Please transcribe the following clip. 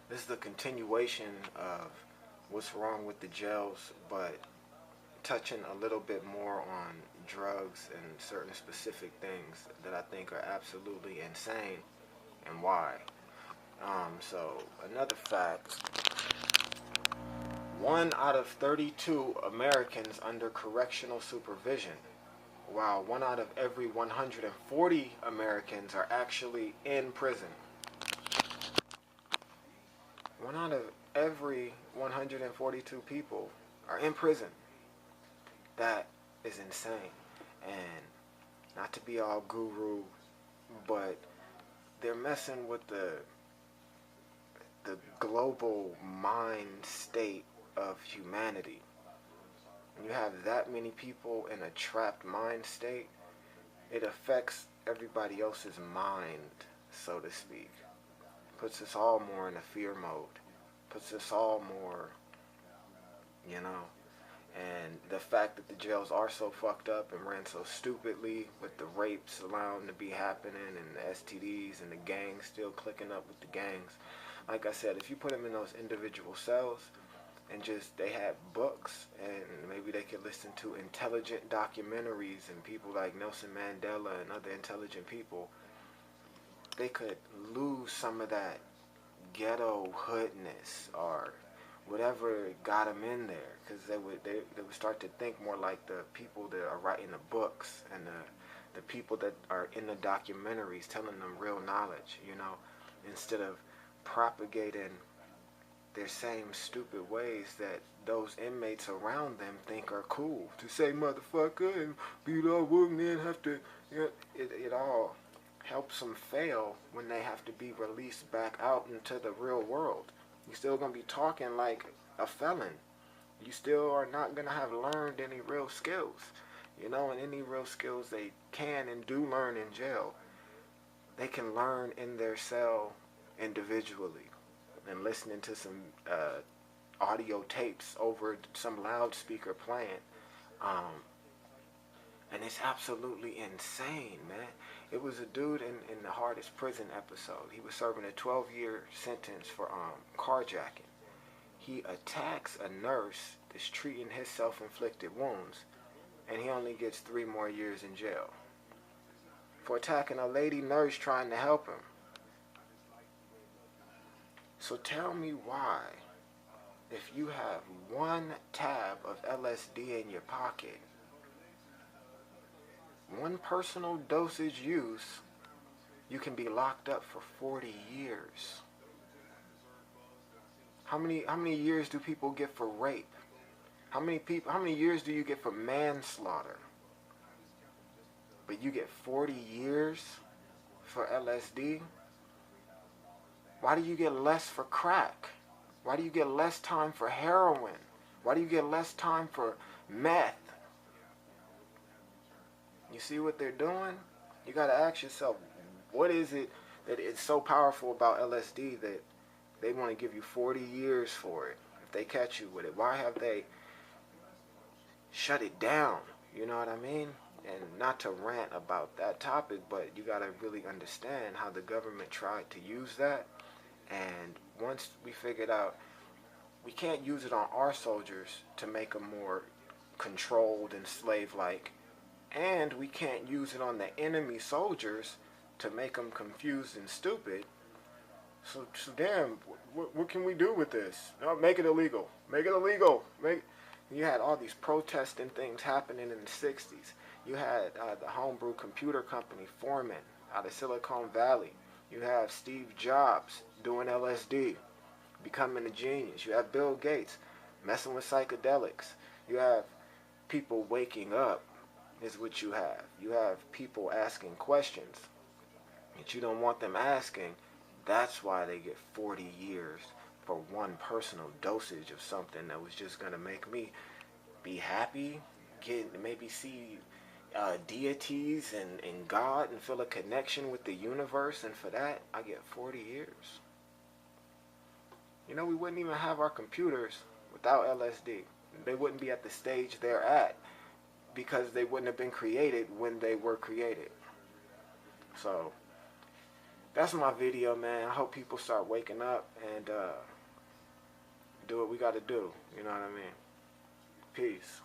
This is the continuation of what's wrong with the jails, but touching a little bit more on drugs and certain specific things that I think are absolutely insane and why. So another fact: 1 out of 32 Americans under correctional supervision, while 1 out of every 140 Americans are actually in prison. 1 out of every 142 people are in prison. That is insane. And not to be all guru, but they're messing with the global mind state of humanity. When you have that many people in a trapped mind state, it affects everybody else's mind, so to speak. Puts us all more in a fear mode. Puts us all more, you know. And the fact that the jails are so fucked up and ran so stupidly, with the rapes allowing to be happening and the STDs and the gangs still clicking up with the gangs. Like I said, if you put them in those individual cells and just they had books and maybe they could listen to intelligent documentaries and people like Nelson Mandela and other intelligent people, they could lose some of that ghetto hoodness or whatever got them in there, because they would start to think more like the people that are writing the books and the people that are in the documentaries telling them real knowledge, instead of propagating their same stupid ways that those inmates around them think are cool. To say motherfucker and beat up and then have to, it all helps them fail when they have to be released back out into the real world. You're still going to be talking like a felon. You still are not going to have learned any real skills. And any real skills they can and do learn in jail, they can learn in their cell individually and listening to some audio tapes over some loudspeaker playing. And it's absolutely insane, man. It was a dude in the Hardest Prison episode. He was serving a 12-year sentence for carjacking. He attacks a nurse that's treating his self-inflicted wounds, and he only gets 3 more years in jail for attacking a lady nurse trying to help him. So tell me why, if you have 1 tab of LSD in your pocket, 1 personal dosage use, you can be locked up for 40 years. How many years do people get for rape? How many years do you get for manslaughter? But you get 40 years for LSD? Why do you get less for crack? Why do you get less time for heroin? Why do you get less time for meth? You see what they're doing? You got to ask yourself, what is it that it's so powerful about LSD that they want to give you 40 years for it if they catch you with it? Why have they shut it down? You know what I mean? And not to rant about that topic, but you got to really understand how the government tried to use that. And once we figured out we can't use it on our soldiers to make them more controlled and slave-like, and we can't use it on the enemy soldiers to make them confused and stupid. So damn, what can we do with this? No, make it illegal. Make it illegal. You had all these protesting things happening in the 60s. You had the homebrew computer company Foreman out of Silicon Valley. You have Steve Jobs doing LSD, becoming a genius. You have Bill Gates messing with psychedelics. You have people waking up, is what you have. You have people asking questions that you don't want them asking. That's why they get 40 years for 1 personal dosage of something that was just going to make me be happy, maybe see deities and God and feel a connection with the universe, and for that I get 40 years. We wouldn't even have our computers without LSD. They wouldn't be at the stage they're at because they wouldn't have been created when they were created. So that's my video, man. I hope people start waking up and do what we got to do. You know what I mean? Peace.